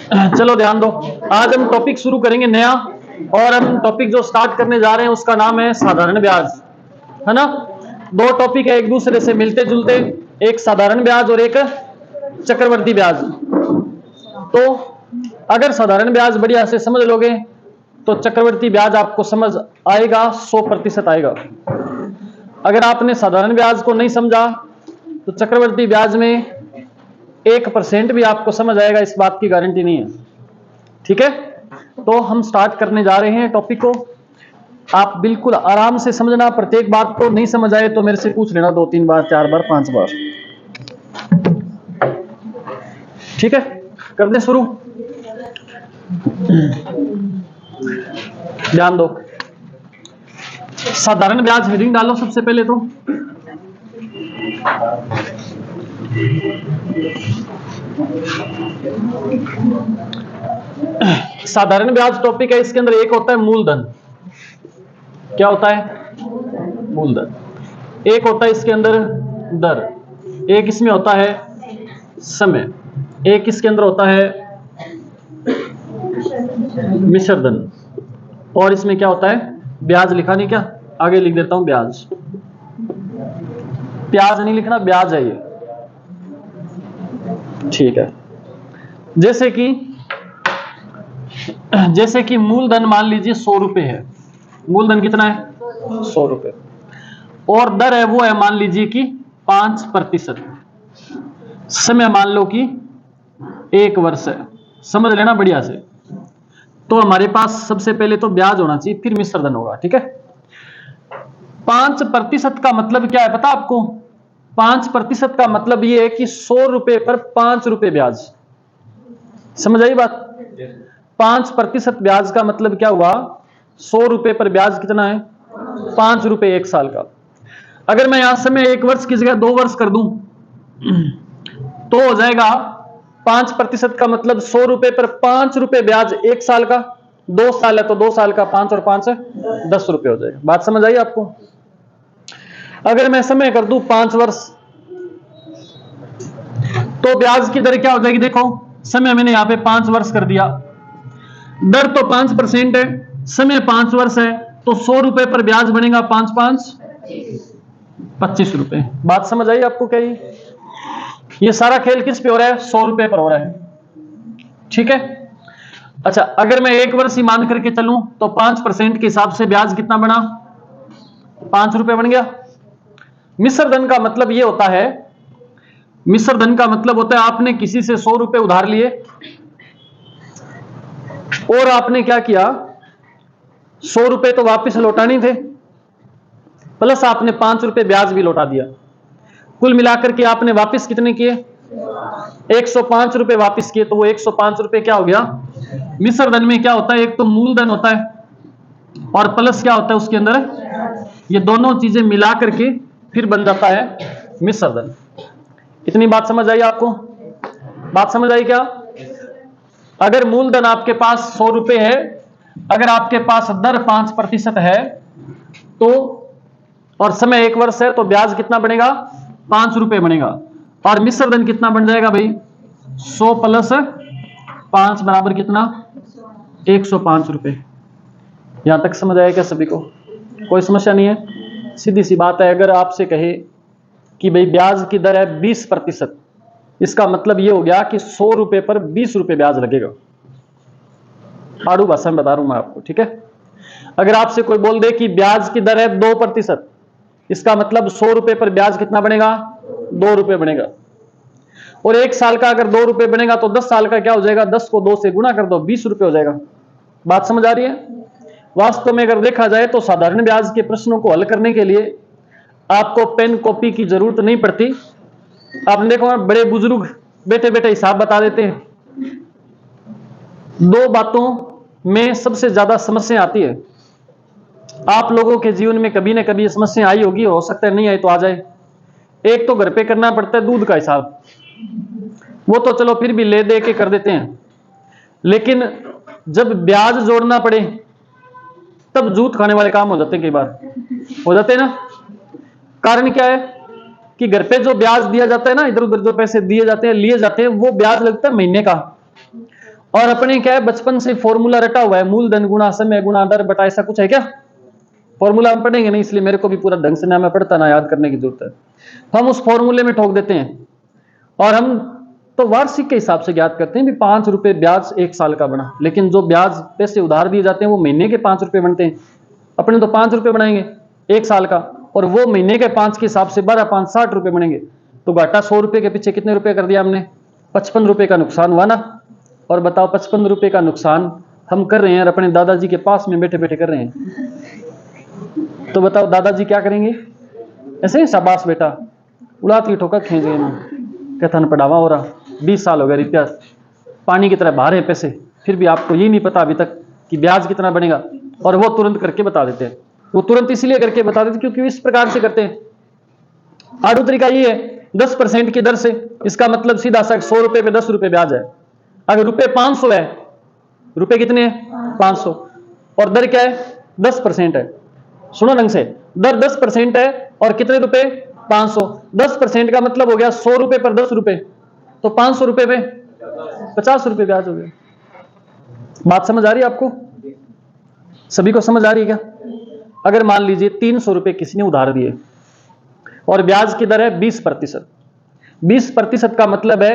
चलो ध्यान दो, आज हम टॉपिक शुरू करेंगे नया, और हम टॉपिक जो स्टार्ट करने जा रहे हैं उसका नाम है साधारण ब्याज, है ना। दो टॉपिक है एक दूसरे से मिलते जुलते, एक साधारण ब्याज और एक चक्रवर्ती ब्याज। तो अगर साधारण ब्याज बढ़िया से समझ लोगे तो चक्रवर्ती ब्याज आपको समझ आएगा, 100% आएगा। अगर आपने साधारण ब्याज को नहीं समझा तो चक्रवर्ती ब्याज में 1% भी आपको समझ आएगा, इस बात की गारंटी नहीं है। ठीक है, तो हम स्टार्ट करने जा रहे हैं टॉपिक को। आप बिल्कुल आराम से समझना, प्रत्येक बात को नहीं समझ आए तो मेरे से पूछ लेना 2-3 बार, 4 बार, 5 बार। ठीक है, कर दें शुरू। ध्यान दो, साधारण ब्याज हेडिंग डालो सबसे पहले तो। साधारण ब्याज टॉपिक है, इसके अंदर एक होता है मूलधन। क्या होता है? मूलधन। एक होता है इसके अंदर दर, एक इसमें होता है समय, एक इसके अंदर होता है मिश्र धन, और इसमें क्या होता है? ब्याज। लिखा नहीं क्या? आगे लिख देता हूं ब्याज। प्याज नहीं लिखना, ब्याज है ये। ठीक है, जैसे कि मूलधन मान लीजिए 100 रुपए है। मूलधन कितना है? 100 रुपए। और दर है वो है मान लीजिए कि 5%। समय मान लो कि 1 वर्ष है। समझ लेना बढ़िया से। तो हमारे पास सबसे पहले तो ब्याज होना चाहिए, फिर मिश्र धन होगा। ठीक है, 5% का मतलब क्या है पता आपको? 5% का मतलब ये है कि 100 रुपए पर 5 रुपए ब्याज। समझ आई बात? 5% ब्याज का मतलब क्या हुआ? 100 रुपए पर ब्याज कितना है? 5 रुपए 1 साल का। अगर मैं यहां समय 1 वर्ष की जगह 2 वर्ष कर दूं तो हो जाएगा 5% का मतलब 100 रुपए पर 5 रुपए ब्याज 1 साल का। 2 साल है तो 2 साल का 5 और 5 है 10 रुपए हो जाएगा। बात समझ आई आपको? अगर मैं समय कर दूं 5 वर्ष तो ब्याज की दर क्या हो जाएगी? देखो, समय मैंने यहां पे 5 वर्ष कर दिया, दर तो 5% है, समय 5 वर्ष है, तो 100 रुपए पर ब्याज बनेगा 5×5 25 रुपए। बात समझ आई आपको? क्या ये सारा खेल किस पे हो रहा है? 100 रुपए पर हो रहा है। ठीक है, अच्छा, अगर मैं 1 वर्ष ही मान करके चलूं तो 5% के हिसाब से ब्याज कितना बना? 5 रुपए बन गया। मिश्र धन का मतलब ये होता है, मिश्र धन का मतलब होता है आपने किसी से 100 रुपए उधार लिए और आपने क्या किया, 100 रुपए तो वापस लौटाने थे, प्लस आपने 5 रुपए ब्याज भी लौटा दिया। कुल मिलाकर के आपने वापस कितने किए? 105 रुपए वापस किए। तो वो 105 रुपए क्या हो गया? मिश्र धन में क्या होता है? एक तो मूलधन होता है और प्लस क्या होता है उसके अंदर? ये दोनों चीजें मिला करके फिर बन जाता है मिश्र धन। इतनी बात समझ आई आपको? बात समझ आई क्या? अगर मूलधन आपके पास 100 रुपए है, अगर आपके पास दर 5% है तो, और समय 1 वर्ष है, तो ब्याज कितना बनेगा? 5 रुपए बनेगा। और मिश्र धन कितना बन जाएगा भाई? 100 प्लस 5 बराबर कितना? 105 रुपए। यहां तक समझ आया क्या सभी को? कोई समस्या नहीं है? सीधी सी बात है। अगर आपसे कहे कि भाई ब्याज की दर है 20%, इसका मतलब ये हो गया कि 100 रुपए पर 20 रुपए ब्याज लगेगा। आड़ू भाषा में बता रहा हूं मैं आपको। ठीक है, अगर आपसे कोई बोल दे कि ब्याज की दर है 2%, इसका मतलब 100 रुपए पर ब्याज कितना बनेगा? 2 रुपए बनेगा। और 1 साल का अगर 2 रुपए बनेगा तो 10 साल का क्या हो जाएगा? 10 को 2 से गुणा कर दो, 20 रुपए हो जाएगा। बात समझ आ रही है? वास्तव में अगर देखा जाए तो साधारण ब्याज के प्रश्नों को हल करने के लिए आपको पेन कॉपी की जरूरत नहीं पड़ती। आपने देखो, बड़े बुजुर्ग बैठे बैठे हिसाब बता देते हैं। 2 बातों में सबसे ज्यादा समस्या आती है। आप लोगों के जीवन में कभी ना कभी समस्या आई होगी, हो सकता है नहीं आई तो आ जाए। एक तो घर पे करना पड़ता है दूध का हिसाब, वो तो चलो फिर भी ले दे के कर देते हैं, लेकिन जब ब्याज जोड़ना पड़े तब जूत खाने वाले काम हो जाते हैं। कई बार हो जाते हैं ना। कारण क्या है कि घर पे जो ब्याज दिया जाता है ना, इधर उधर जो पैसे दिए जाते हैं, लिए जाते हैं, वो ब्याज लगता है महीने का, और अपने क्या है, बचपन से फॉर्मूला रटा हुआ है, मूलधन गुणा समय गुणा दर बटा, ऐसा कुछ है क्या? फॉर्मूला हम पढ़ेंगे नहीं, इसलिए मेरे को भी पूरा ढंग से ना मैं पढ़ता ना याद करने की जरूरत है। हम उस फॉर्मूले में ठोक देते हैं और हम तो वार्षिक के हिसाब से ज्ञात करते हैं भी 5 रुपए ब्याज 1 साल का बना, लेकिन जो ब्याज पैसे उधार दिए जाते हैं वो महीने के 5 रुपए बनते हैं। अपने तो 5 रुपए बनाएंगे 1 साल का, और वो महीने के 5 के हिसाब से 12 5 60 रुपए बनेंगे। तो घाटा 100 रुपए के पीछे कितने रुपए कर दिया हमने? 55 रुपए का नुकसान हुआ ना। और बताओ 55 रुपए का नुकसान हम कर रहे हैं और अपने दादाजी के पास में बैठे बैठे कर रहे हैं। तो बताओ दादाजी क्या करेंगे? ऐसे ही शाबाश बेटा, उड़ात की ठोकर खींच गए, कथन पढ़ावा हो रहा, 20 साल हो गए, रुपया पानी की तरह बाहर है पैसे, फिर भी आपको ये नहीं पता अभी तक कि ब्याज कितना बनेगा। और वो तुरंत करके बता देते हैं। वो तुरंत इसलिए करके बता देते क्योंकि इस प्रकार से करते हैं। आड़ू तरीका ये है 10% की दर से, इसका मतलब सीधा सा 100 रुपए पे 10 रुपए ब्याज है। अगर रुपए 500 है, रुपए कितने हैं? 500, और दर क्या है? 10% है। सुनो ढंग से, दर 10% है और कितने रुपए? 500। 10% का मतलब हो गया 100 रुपए पर 10 रुपए, तो 500 रुपए पे 50 रुपए ब्याज हो गया। बात समझ आ रही है आपको? सभी को समझ आ रही है क्या? अगर मान लीजिए 300 रुपए किसी ने उधार दिए और ब्याज की दर है 20%। 20% का मतलब है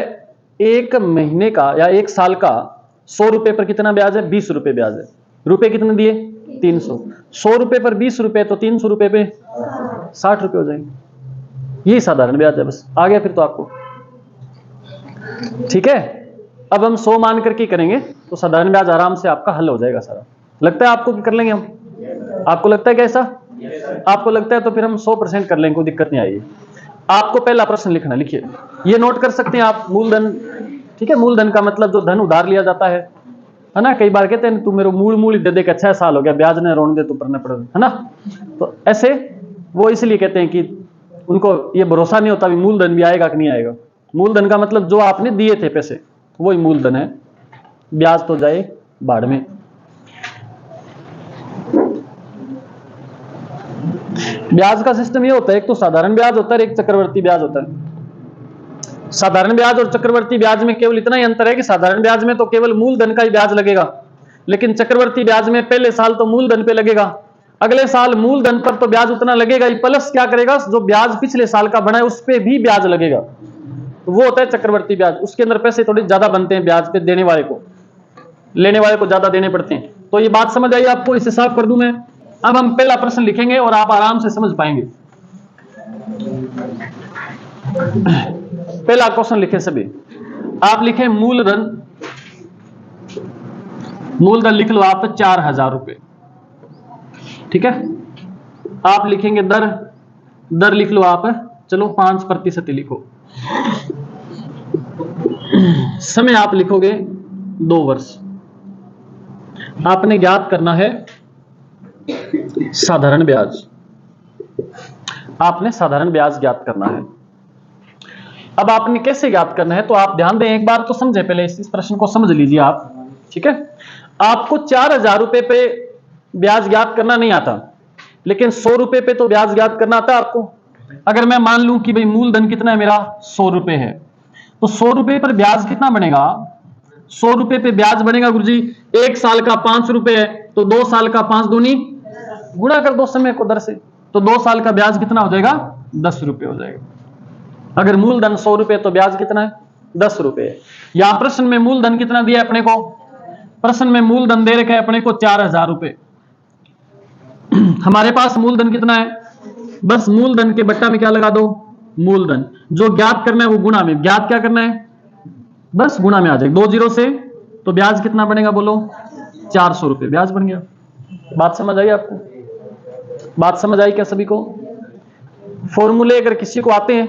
1 महीने का या 1 साल का 100 रुपए पर कितना ब्याज है? 20 रुपए ब्याज है। रुपए कितने दिए? 300। 100 रुपए पर 20 रुपए, तो 300 रुपए पे 60 रुपए हो जाएंगे। यही साधारण ब्याज है, बस आ गया फिर तो आपको। ठीक है, अब हम 100 मान करके करेंगे तो साधारण ब्याज आराम से आपका हल हो जाएगा सारा। लगता है आपको कि कर लेंगे हम? आपको लगता है कैसा? आपको लगता है तो फिर हम 100% कर लेंगे, कोई दिक्कत नहीं आएगी। आपको पहला प्रश्न लिखना, लिखिए, ये नोट कर सकते हैं आप, मूलधन। ठीक है, मूलधन का मतलब जो धन उधार लिया जाता है ना। कई बार कहते हैं तू मेरे मूल दे दे के 6 साल हो गया, ब्याज ने रोन दे तो पड़ना पड़े, है ना। तो ऐसे वो इसलिए कहते हैं कि उनको ये भरोसा नहीं होता भी मूलधन भी आएगा कि नहीं आएगा। मूलधन का मतलब जो आपने दिए थे पैसे, वही मूलधन है, ब्याज तो जाए बाढ़ में। ब्याज का सिस्टम ये होता है, एक तो साधारण ब्याज होता है, एक चक्रवर्ती ब्याज होता है। साधारण ब्याज और चक्रवर्ती ब्याज में केवल इतना ही अंतर है कि साधारण ब्याज में तो केवल मूलधन का ही ब्याज लगेगा, लेकिन चक्रवर्ती ब्याज में पहले साल तो मूलधन पे लगेगा, अगले साल मूलधन पर तो ब्याज उतना लगेगा ही, प्लस क्या करेगा, जो ब्याज पिछले साल का बना है उस पर भी ब्याज लगेगा। तो वो होता है चक्रवर्ती ब्याज। उसके अंदर पैसे थोड़े ज्यादा बनते हैं ब्याज पे, देने वाले को, लेने वाले को ज्यादा देने पड़ते हैं। तो ये बात समझ आई आपको? इसे साफ कर दूं मैं। अब हम पहला प्रश्न लिखेंगे और आप आराम से समझ पाएंगे। पहला क्वेश्चन लिखे सभी। आप लिखें मूलधन, मूलधन लिख लो आप 4000 रुपए। ठीक है, आप लिखेंगे दर, दर लिख लो आप, चलो 5% लिखो। समय आप लिखोगे 2 वर्ष। आपने ज्ञात करना है साधारण ब्याज, आपने साधारण ब्याज ज्ञात करना है। अब आपने कैसे ज्ञात करना है तो आप ध्यान दें, एक बार तो समझे, पहले इस प्रश्न को समझ लीजिए आप। ठीक है, आपको 4000 रुपए पे ब्याज ज्ञात करना नहीं आता, लेकिन 100 रुपए पे तो ब्याज ज्ञात करना आता है आपको। अगर मैं मान लूं कि भाई मूलधन कितना है मेरा, 100 रुपए है, तो 100 रुपए पर ब्याज कितना बनेगा? 100 रुपए पे ब्याज बनेगा गुरुजी 1 साल का 5 रुपए है, तो 2 साल का 5 दूनी गुणा कर दो समय को दर से, तो 2 साल का ब्याज कितना हो जाएगा? 10 रुपए हो जाएगा। अगर मूलधन 100 रुपए तो ब्याज कितना है? 10 रुपए। यहां प्रश्न में मूलधन कितना दिया अपने को? प्रश्न में मूलधन दे रखा है अपने को 4000 रुपए। हमारे पास मूलधन कितना है? बस मूलधन के बट्टा में क्या लगा दो? मूलधन। जो ज्ञात करना है वो गुणा में, ज्ञात क्या करना है? बस गुणा में आ जाएगा 2 जीरो से, तो ब्याज कितना बनेगा बोलो? 400 रुपए ब्याज बन गया। बात समझ आई आपको? बात समझ आई क्या सभी को? फॉर्मूले अगर किसी को आते हैं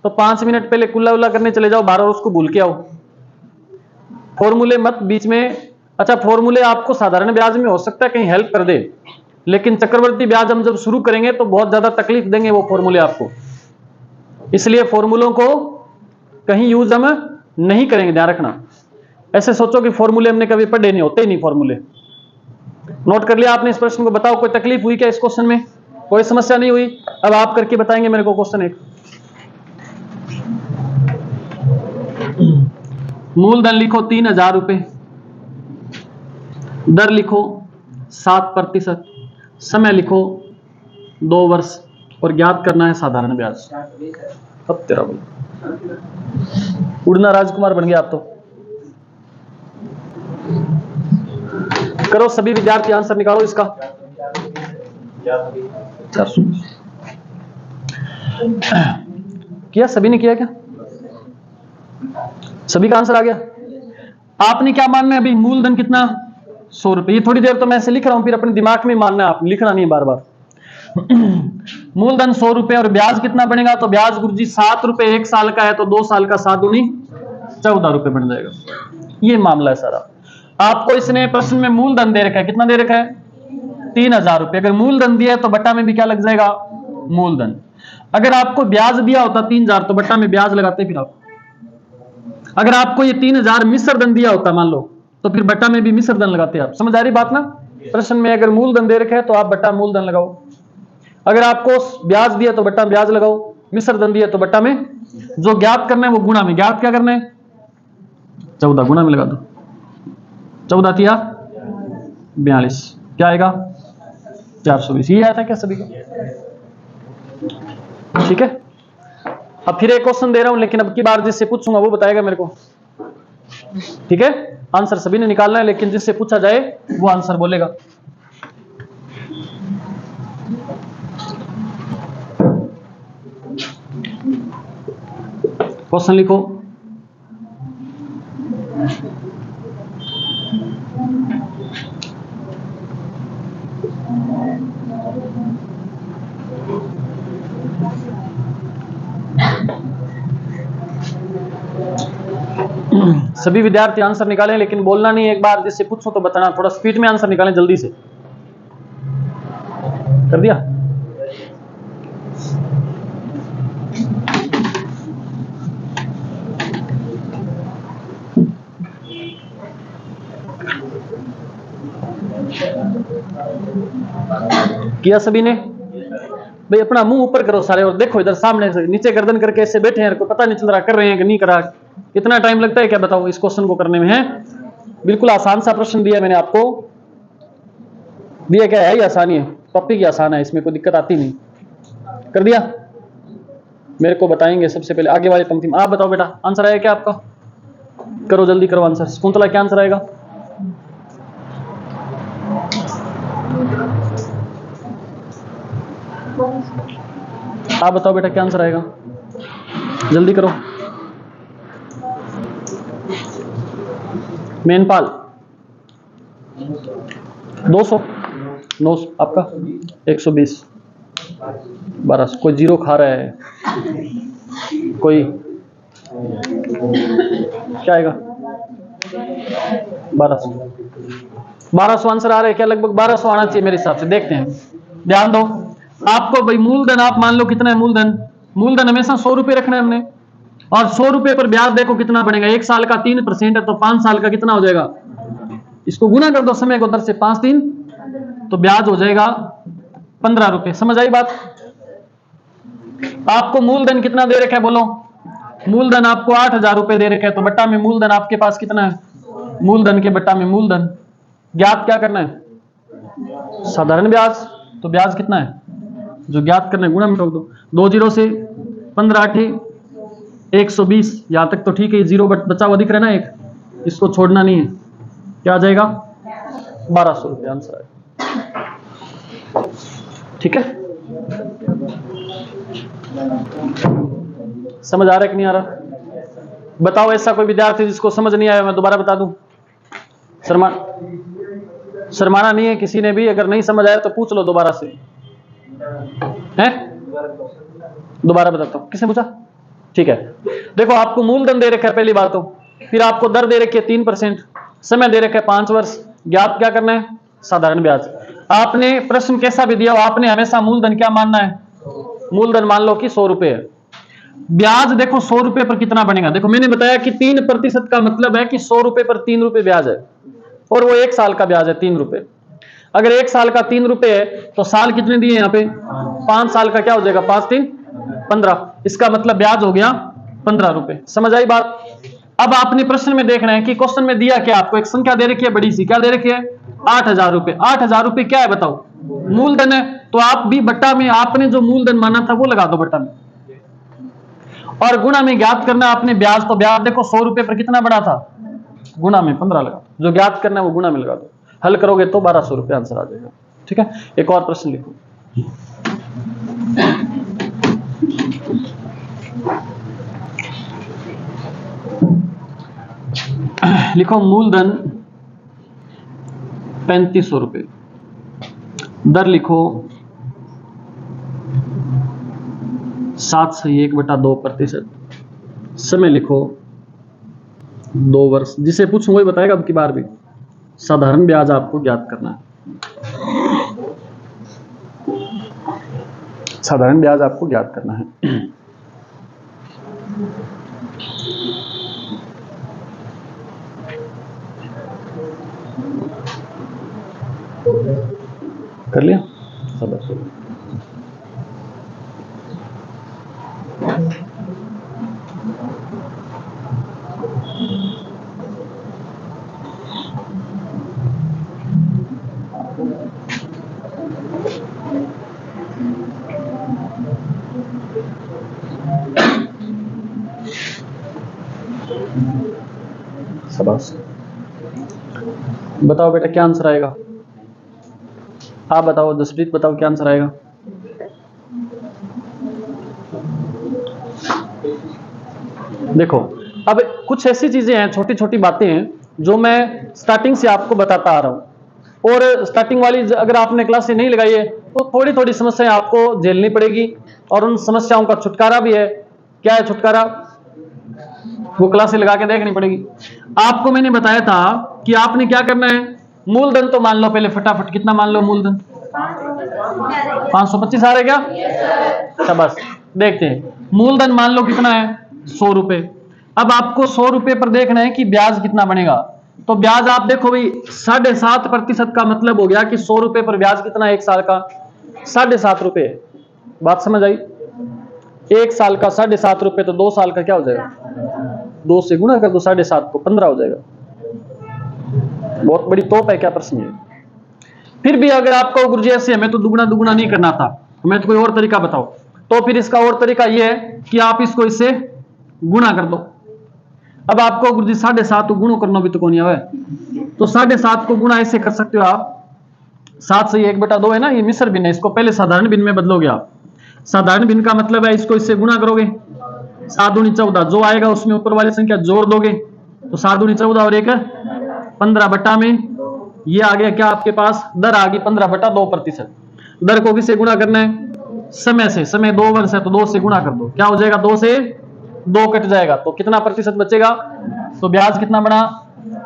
तो 5 मिनट पहले कुल्ला उल्ला करने चले जाओ बाहर और उसको भूल के आओ। फॉर्मूले मत बीच में। अच्छा, फॉर्मूले आपको साधारण ब्याज में हो सकता है कहीं हेल्प कर दे, लेकिन चक्रवर्ती ब्याज हम जब शुरू करेंगे तो बहुत ज्यादा तकलीफ देंगे वो फॉर्मूले आपको, इसलिए फॉर्मूलों को कहीं यूज हम नहीं करेंगे, ध्यान रखना। ऐसे सोचो कि फॉर्मूले हमने कभी पढ़े नहीं, होते ही नहीं फॉर्मूले। नोट कर लिया आपने इस प्रश्न को? बताओ कोई तकलीफ हुई क्या इस क्वेश्चन में? कोई समस्या नहीं हुई? अब आप करके बताएंगे मेरे को क्वेश्चन एक। मूलधन लिखो 3000 रुपए, दर लिखो 7%, समय लिखो 2 वर्ष और ज्ञात करना है साधारण ब्याज। अब तेरा बोल उड़ना राजकुमार बन गया आप तो। करो सभी विद्यार्थी आंसर निकालो इसका। 400 किया, सभी ने किया क्या? सभी का आंसर आ गया? आपने क्या मानना है अभी? मूलधन कितना? 100 रुपए। ये थोड़ी देर तो मैं ऐसे लिख रहा हूं, फिर अपने दिमाग में मानना है, आपने लिखना नहीं है बार बार। मूलधन 100 रुपए और ब्याज कितना बनेगा? तो ब्याज गुरुजी 7 रुपए 1 साल का है, तो 2 साल का 7 दूनी 14 रुपए बन जाएगा। ये मामला है सारा। आपको इसने प्रश्न में मूलधन दे रखा है, कितना दे रखा है? 3000 रुपए। अगर मूलधन दिया है तो बट्टा में भी क्या लग जाएगा? मूलधन। अगर आपको ब्याज दिया होता 3000 तो बट्टा में ब्याज लगाते फिर आप। अगर आपको ये 3000 मिश्र धन दिया होता मान लो, तो फिर बट्टा में भी मिश्र धन लगाते आप। समझ आ रही बात ना? प्रश्न में अगर मूलधन दे रखा है तो आप बट्टा मूलधन लगाओ। अगर आपको ब्याज दिया तो बट्टा ब्याज लगाओ, मिश्र धन दिया तो बट्टा में, जो ज्ञात करना है वो गुणा में। ज्ञात क्या करना है? 14 गुणा में लगा दो। 14 तिया 42, क्या आएगा? 420। ये आया था क्या सभी को? ठीक है। अब फिर एक क्वेश्चन दे रहा हूं, लेकिन अब की बार जिससे पूछूंगा वो बताएगा मेरे को। ठीक है, आंसर सभी ने निकालना है, लेकिन जिससे पूछा जाए वो आंसर बोलेगा। क्वेश्चन लिखो। सभी विद्यार्थी आंसर निकालें, लेकिन बोलना नहीं। एक बार जिससे पूछो तो बताना। थोड़ा स्पीड में आंसर निकालें, जल्दी से। कर दिया? किया सभी ने? भाई अपना मुंह ऊपर करो सारे और देखो इधर सामने से। नीचे गर्दन करके ऐसे बैठे हैं, पता नहीं चल रहा कर रहे हैं कि नहीं करा। कितना टाइम लगता है क्या बताओ इस क्वेश्चन को करने में? है बिल्कुल आसान सा प्रश्न दिया मैंने आपको। दिया क्या है? ही आसानी है, टॉपिक ही आसान है, इसमें कोई दिक्कत आती नहीं। कर दिया? मेरे को बताएंगे सबसे पहले आगे वाली पंक्ति में। आप बताओ बेटा, आंसर आया क्या आपका? करो जल्दी करो आंसर। शकुंतला क्या आंसर आएगा? आप बताओ बेटा क्या आंसर आएगा? जल्दी करो। मेनपाल 200, 900, आपका 120, 1200। कोई जीरो खा रहा है? कोई क्या आएगा? 1200 आंसर आ रहा है क्या? लगभग 1200 आना चाहिए मेरे हिसाब से। देखते हैं, ध्यान दो। आपको भाई मूलधन आप मान लो कितना है मूलधन? मूलधन हमेशा 100 रुपए रखना है हमने, और 100 रुपए पर ब्याज देखो कितना बनेगा। 1 साल का 3% है, तो 5 साल का कितना हो जाएगा? इसको गुना कर दो समय को दर से, 5 3, तो ब्याज हो जाएगा 15 रुपए। समझ आई बात? आपको मूलधन कितना दे रखा है बोलो? मूलधन आपको 8000 रुपए दे रखा है, तो बट्टा में मूलधन आपके पास कितना है? मूलधन के बट्टा में मूलधन। ज्ञात क्या करना है? साधारण ब्याज। तो ब्याज कितना है जो ज्ञात करना है? गुणा में ठोक दो। 2 जीरो से 15 8 120। यहां तक तो ठीक है, जीरो बचा हुआ दिख रहा है ना एक, इसको छोड़ना नहीं है। क्या आ जाएगा? 1200 रुपये आंसर है। ठीक है, समझ आ रहा है कि नहीं आ रहा? बताओ ऐसा कोई विद्यार्थी जिसको समझ नहीं आया, मैं दोबारा बता दूं। शर्माना नहीं है किसी ने भी। अगर नहीं समझ आया तो पूछ लो दोबारा से। हैं? दोबारा बताता हूं। किसने पूछा? ठीक है, देखो आपको मूलधन दे रखा है पहली बात तो, फिर आपको दर दे रखी है 3%, समय दे रखा है 5 वर्ष। ज्ञात क्या करना है? साधारण ब्याज। आपने प्रश्न कैसा भी दिया हो, आपने हमेशा मूलधन क्या मानना है? मूलधन मान लो कि 100 रुपए है। ब्याज देखो 100 रुपए पर कितना बनेगा। देखो मैंने बताया कि 3% का मतलब है कि 100 रुपए पर 3 रुपए ब्याज है, और वो 1 साल का ब्याज है 3 रुपए। अगर 1 साल का 3 रुपए है तो साल कितने दिए यहाँ पे? 5 साल का क्या हो जाएगा? 5 3 15। इसका मतलब ब्याज हो गया 15 रुपए। समझ आई बात? अब आपने प्रश्न में देखना है कि क्वेश्चन में दिया क्या आपको? एक संख्या दे रखी है बड़ी सी, क्या दे रखी है? 8,000 रुपए। 8,000 रुपए क्या है बताओ? मूलधन है। तो आप भी बट्टा में आपने जो मूलधन माना था वो लगा दो बट्टा में, और गुणा में ज्ञात करना आपने ब्याज। तो ब्याज देखो 100 रुपए पर कितना बड़ा था, गुणा में 15 लगा दो। जो ज्ञात करना है वो गुणा में लगा दो, हल करोगे तो 1200 रुपए आंसर आ जाएगा। ठीक है, एक और प्रश्न लिखो। लिखो मूलधन 3500 रुपए, दर लिखो 7/1/2%, समय लिखो 2 वर्ष। जिसे पूछूं वही बताएगा अब की बार भी। साधारण ब्याज आपको ज्ञात करना है, साधारण ब्याज आपको ज्ञात करना है। कर लिया सब? शाबाश। बताओ बेटा क्या आंसर आएगा? आप बताओ, जसप्रीत बताओ क्या आंसर आएगा? देखो अब कुछ ऐसी चीजें हैं, छोटी छोटी बातें हैं जो मैं स्टार्टिंग से आपको बताता आ रहा हूं, और स्टार्टिंग वाली अगर आपने क्लासें नहीं लगाई है तो थोड़ी थोड़ी समस्याएं आपको झेलनी पड़ेगी, और उन समस्याओं का छुटकारा भी है। क्या है छुटकारा? वो क्लासें लगा के देखनी पड़ेगी। आपको मैंने बताया था कि आपने क्या करना है, मूलधन तो मान लो पहले फटाफट, कितना मान लो मूलधन? 525 आ रहा है क्या? शाबाश। देखते हैं मूलधन मान लो कितना है, 100 रुपए। अब आपको 100 रुपए पर देखना है कि ब्याज कितना बनेगा। तो ब्याज आप देखो भाई 7.5% का मतलब हो गया कि 100 रुपए पर ब्याज कितना है एक साल का? 7.5 रुपए। बात समझ आई? एक साल का 7.5 रुपए, तो 2 साल का क्या हो जाएगा? 2 से गुणा कर दो 7.5 को, 15 हो जाएगा। बहुत बड़ी तोप है क्या प्रश्न है? फिर भी अगर आपको गुरुजी ऐसे हमें तो दुगना दुगना नहीं करना था, हमें तो कोई और तरीका बताओ, तो फिर इसका और तरीका यह है कि आप इसको इससे गुणा कर दो। अब आपको गुरुजी 7.5 गुणो करना भी तो कौन है, तो 7.5 को गुणा ऐसे कर सकते हो आप, 7/1/2 है ना, ये मिश्र भिन्न है, इसको पहले साधारण भिन्न में बदलोगे आप। साधारण भिन्न का मतलब है इसको इससे गुणा करोगे, 7 दूनी 14, जो आएगा उसमें ऊपर वाली संख्या जोड़ दोगे, तो 7 दूनी 14 और 1 15 बट्टा में ये आ गया क्या आपके पास, दर आ गई 15/2%। दर को किससे गुणा करना है? समय से। समय 2 वर्ष है तो 2 से गुणा कर दो, क्या हो जाएगा? 2 से 2 कट जाएगा, तो कितना प्रतिशत बचेगा? तो ब्याज कितना बना?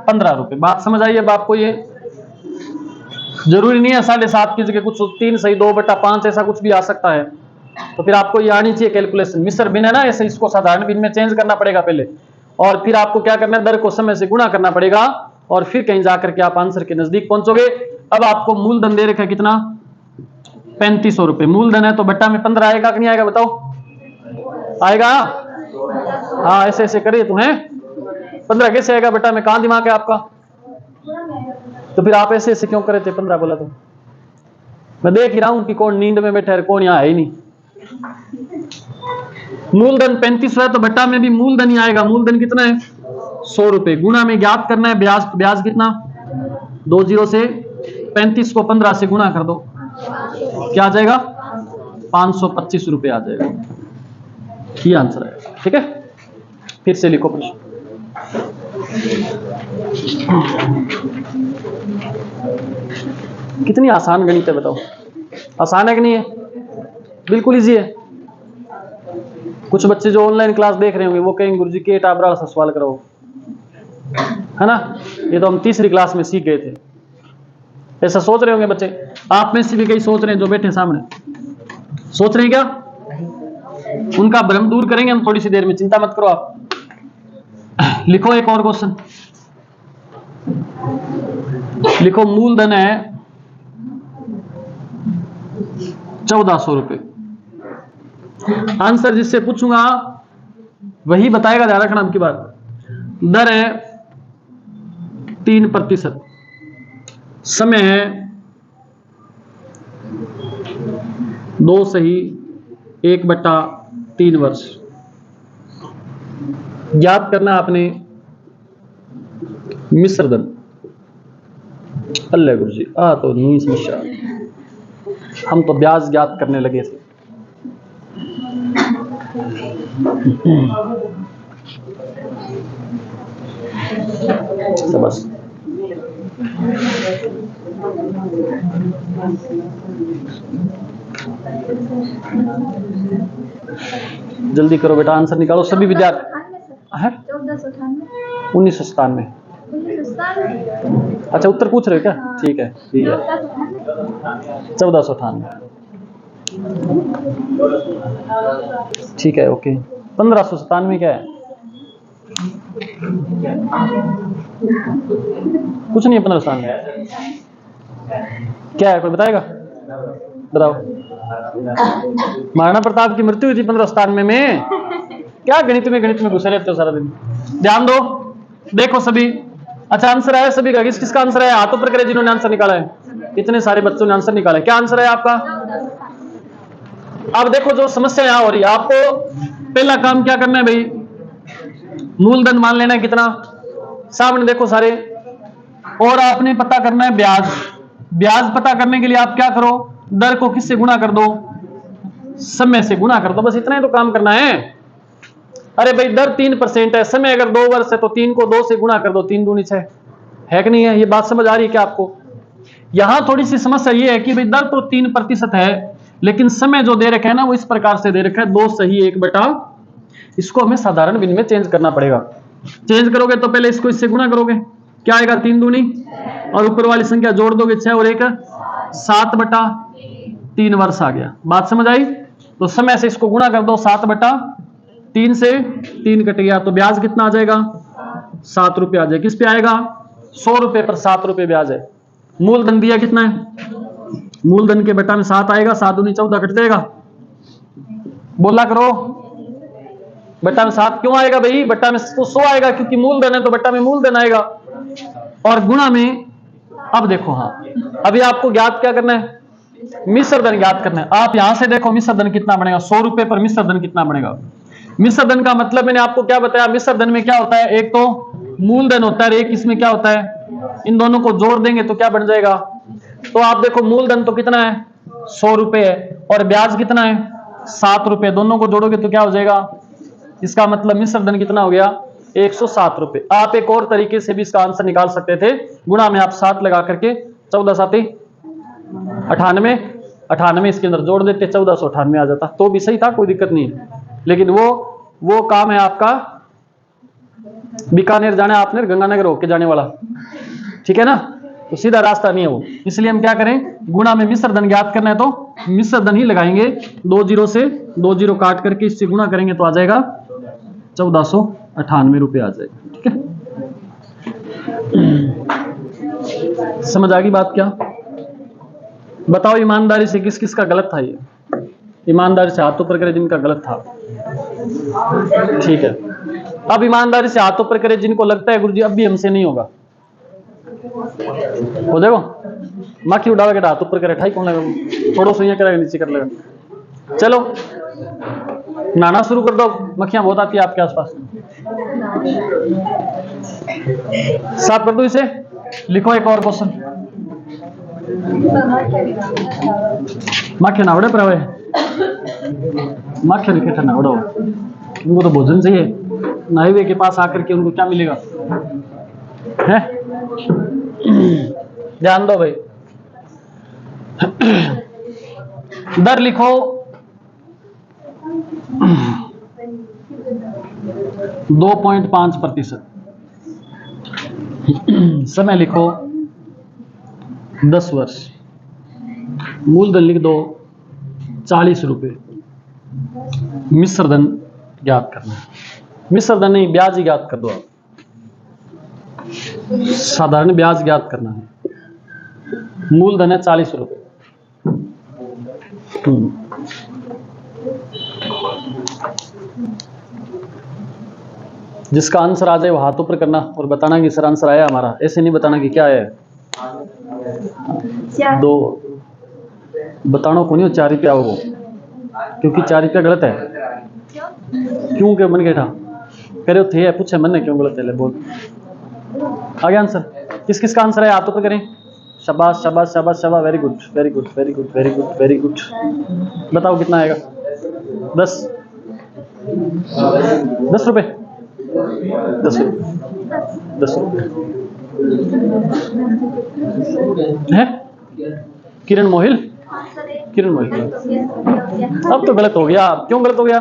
15 रुपए। बात समझ आई अब आपको? ये जरूरी नहीं है 7.5 की जगह कुछ 3/2/5 ऐसा कुछ भी आ सकता है, तो फिर आपको ये आनी चाहिए कैलकुलेशन। मिश्र भिन्न है ना, ऐसे इसको साधारण भिन्न में चेंज करना पड़ेगा पहले, और फिर आपको क्या करना है, दर को समय से गुणा करना पड़ेगा, और फिर कहीं जाकर के आप आंसर के नजदीक पहुंचोगे। अब आपको मूलधन दे रखा है कितना? 3500 रुपए मूलधन है, तो बट्टा में 15 आएगा कि नहीं आएगा बताओ? आएगा? हाँ ऐसे ऐसे करिए तुम्हें 15 कैसे आएगा बट्टा में? कहां दिमाग है आपका? तो फिर आप ऐसे ऐसे क्यों करे थे? 15 बोला तो मैं देख ही रहा हूं कि कौन नींद में बैठा है, कौन यहाँ है ही नहीं। मूलधन 3500 है तो बट्टा में भी मूलधन ही आएगा। मूलधन कितना है? 100 रुपए। गुणा में ज्ञात करना है ब्याज, तो ब्याज कितना? 2 0 से 35 को 15 से गुणा कर दो, क्या आ जाएगा? 525 रुपए आ जाएगा। ये आंसर है। ठीक है, फिर से लिखो प्रश्न। कितनी आसान गणित है बताओ? आसान है कि नहीं है? बिल्कुल इजी है। कुछ बच्चे जो ऑनलाइन क्लास देख रहे होंगे वो कहेंगे गुरुजी के टाबरा सा सवाल कराओ, है ना, ये तो हम तीसरी क्लास में सीख गए थे। ऐसा सोच रहे होंगे बच्चे, आप में से भी कई सोच रहे हैं, जो बैठे सामने सोच रहे हैं क्या? उनका भ्रम दूर करेंगे हम थोड़ी सी देर में, चिंता मत करो आप। लिखो एक और क्वेश्चन, लिखो मूलधन है 1400 रुपए। आंसर जिससे पूछूंगा वही बताएगा, ध्यान रखना अब की बार। दर है 3%, समय है 2 सही 1/3 वर्ष। ज्ञात करना आपने मिश्र धन। अल्लाह गुरु जी तो नहीं समस्या, हम तो ब्याज ज्ञात करने लगे थे। तो बस जल्दी करो बेटा, आंसर निकालो सभी विद्यार्थी। है 1997। अच्छा उत्तर पूछ रहे हो क्या? ठीक है 1498। ठीक है ओके। 1597 क्या है? कुछ नहीं है 1597 क्या है, कोई बताएगा? बताओ। महाराणा प्रताप की मृत्यु हुई थी 1597 में। क्या गणित में घुसे रहते हो सारा दिन। ध्यान दो, देखो सभी। अच्छा आंसर आया सभी का? किसका आंसर है? हाथों पर करे जिन्होंने आंसर निकाला है। इतने सारे बच्चों ने आंसर निकाला है। क्या आंसर है आपका? अब देखो जो समस्या यहां हो रही है, आपको पहला काम क्या करना है भाई? मूलधन मान लेना है कितना, सामने देखो सारे, और आपने पता करना है ब्याज। ब्याज पता करने के लिए आप क्या करो? दर को किससे गुणा कर दो? समय से गुणा कर दो। बस इतना ही तो काम करना है। अरे भाई दर 3% है, समय अगर 2 वर्ष है तो 3 को 2 से गुणा कर दो, 3 दूनी 6 है कि नहीं है? ये बात समझ आ रही है क्या आपको? यहां थोड़ी सी समस्या ये है कि भाई दर तो 3% है, लेकिन समय जो दे रखा है ना वो इस प्रकार से दे रखा है 2 सही 1/। इसको हमें साधारण विनिमय चेंज करना पड़ेगा। चेंज करोगे तो पहले इसको इससे गुणा करोगे, क्या आएगा? 3 दूनी, और ऊपर वाली संख्या जोड़ दोगे 6 और 1 7/3 वर्ष आ गया। बात समझ आई? तो समय से इसको गुणा कर दो, 7/3 से 3 कट गया, तो ब्याज कितना आ जाएगा? 7 रुपये आ जाएगा। किस पे आएगा? 100 रुपये पर 7 रुपये ब्याज है। मूलधन दिया कितना है? मूलधन के बटा में 7 आएगा, 7 दूनी 14 कट जाएगा। बोला करो, बट्टा में 7 क्यों आएगा भाई? बट्टा में तो 100 आएगा क्योंकि मूलधन है, तो बट्टा में मूलधन आएगा। और गुणा में, अब देखो हाँ, अभी आपको ज्ञात क्या करना है? मिश्र धन ज्ञात करना है। आप यहां से देखो मिश्र धन कितना बनेगा? 100 रुपए पर मिश्र धन कितना बनेगा? मिश्र धन का मतलब मैंने आपको क्या बताया? मिश्र धन में क्या होता है? एक तो मूलधन होता है, एक इसमें क्या होता है? इन दोनों को जोड़ देंगे तो क्या बन जाएगा? तो आप देखो मूलधन तो कितना है? 100 रुपए है, और ब्याज कितना है? 7 रुपए। दोनों को जोड़ोगे तो क्या हो जाएगा? इसका मतलब मिश्र धन कितना हो गया? 107 रुपए। आप एक और तरीके से भी इसका आंसर निकाल सकते थे, गुणा में आप 7 लगा करके 14 7 98 इसके अंदर जोड़ देते, 1498 आ जाता, तो भी सही था, कोई दिक्कत नहीं है। लेकिन वो काम है आपका बीकानेर जाना है आपने, गंगानगर होके जाने वाला, ठीक है ना? तो सीधा रास्ता नहीं है वो। इसलिए हम क्या करें? गुणा में मिश्र धन ज्ञात करना है तो मिश्र धन ही लगाएंगे। 2 जीरो से 2 जीरो काट करके इससे गुणा करेंगे तो आ जाएगा 1498 रुपये आ जाएगा। ठीक है, समझ आ गई बात? क्या बताओ ईमानदारी से किस किस का गलत था? ये ईमानदारी से हाथों पर करे जिनका गलत था। ठीक है, अब ईमानदारी से हाथों पर करे जिनको लगता है गुरुजी अब भी हमसे नहीं होगा, हो देखो माखी उड़ावे के हाथ ऊपर करे ठाई कौन लगा, थोड़ा सा करेगा नीचे कर लेगा। चलो नहाना शुरू कर दो, मक्खियां बहुत आती है आपके आसपास। साफ कर दो इसे, लिखो एक और क्वेश्चन। माखियां नावड़े पर माखियां लिखे थे नावड़ो, उनको तो भोजन चाहिए। हाईवे के पास आकर के उनको क्या मिलेगा? है ध्यान दो भाई। दर लिखो 2.5%। समय लिखो 10 वर्ष। मूलधन लिख दो 40 रुपए। मिश्र धन ज्ञात करना है। मिश्र धन नहीं, ब्याज ही ज्ञात कर दो आप। साधारण ब्याज ज्ञात करना है। मूलधन है 40 रुपए। जिसका आंसर आ जाए वो हाथों पर करना और बताना कि सर आंसर आया हमारा, ऐसे नहीं बताना कि क्या है। दो बताना को नहीं 4 रुपया हो, क्योंकि 4 रुपया गलत है। क्यों के मन के था करे थे पूछे मन ने क्यों गलत है ले बोल। आगे आंसर किस किस का आंसर है हाथों पे करें। शाबाश शाबाश शाबाश शाबाश, very good very good very good very good very good. बताओ कितना आएगा। 10 रुपए 10 रुपए है। किरण मोहिल अब तो गलत हो गया। क्यों गलत हो गया।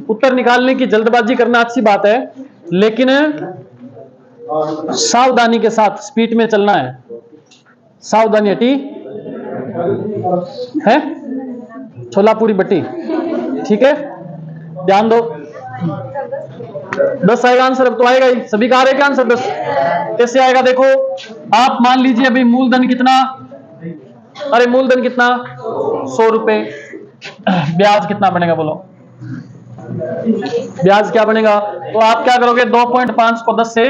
उत्तर निकालने की जल्दबाजी करना अच्छी बात है, लेकिन सावधानी के साथ स्पीड में चलना है। सावधानी हटी है छोला पूरी बट्टी, ठीक है ध्यान दो। 10 आएगा आंसर। अब तो आएगा ही, सभी का आ रहा है क्या आंसर 10। कैसे आएगा देखो, आप मान लीजिए भाई मूलधन कितना, अरे मूलधन कितना 100 रुपए, ब्याज कितना बनेगा बोलो। ब्याज क्या बनेगा, तो आप क्या करोगे 2.5 को 10 से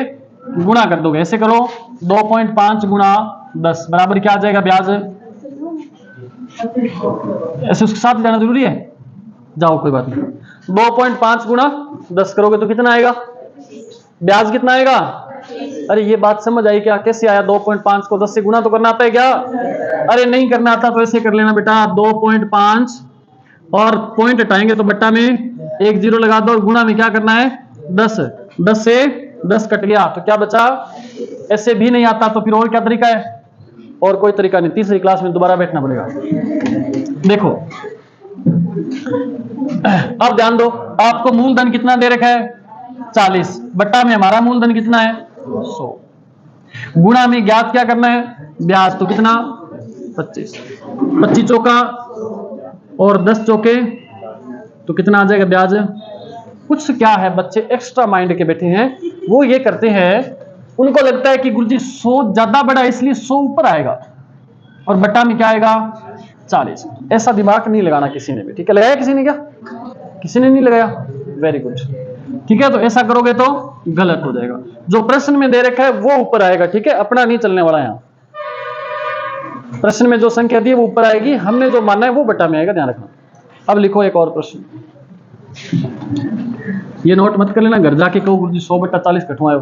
गुणा कर दोगे। ऐसे करो 2.5 गुणा 10 बराबर क्या आ जाएगा ब्याज। ऐसे उसके साथ जाना जरूरी है, जाओ कोई बात नहीं। 2.5 गुणा 10 करोगे तो कितना आएगा ब्याज, कितना आएगा। अरे ये बात समझ आई क्या, कैसे आया। 2.5 को 10 से गुणा तो करना आता है क्या। अरे नहीं करना आता तो ऐसे कर लेना बेटा 2.5 और पॉइंट हटाएंगे तो बट्टा में 1 0 लगा दो, और गुणा में क्या करना है 10 से 10 कट गया तो क्या बचा। ऐसे भी नहीं आता तो फिर और क्या तरीका है, और कोई तरीका नहीं। तीसरी क्लास में दोबारा बैठना पड़ेगा। देखो अब ध्यान दो, आपको मूलधन कितना दे रखा है 40, बट्टा में हमारा मूलधन कितना है 100, गुणा में ज्ञात क्या करना है ब्याज, तो कितना 25 चौका और 10 चौके तो कितना आ जाएगा ब्याज। कुछ क्या है बच्चे एक्स्ट्रा माइंड के बैठे हैं, वो ये करते हैं, उनको लगता है कि गुरुजी 100 ज्यादा बड़ा इसलिए 100 ऊपर आएगा और बट्टा में क्या आएगा 40। ऐसा दिमाग नहीं लगाना किसी ने भी, ठीक है। लगाया किसी ने क्या, किसी ने नहीं लगाया, वेरी गुड, ठीक है। तो ऐसा करोगे तो गलत हो जाएगा। जो प्रश्न में दे रखा है वो ऊपर आएगा, ठीक है, अपना नहीं चलने वाला। यहाँ प्रश्न में जो संख्या दी है वो ऊपर आएगी, हमने जो मानना है वो बट्टा में आएगा, ध्यान रखना। अब लिखो एक और प्रश्न, ये नोट मत कर लेना, घर जाके कहो गुरुजी 100/40 कटवाओ।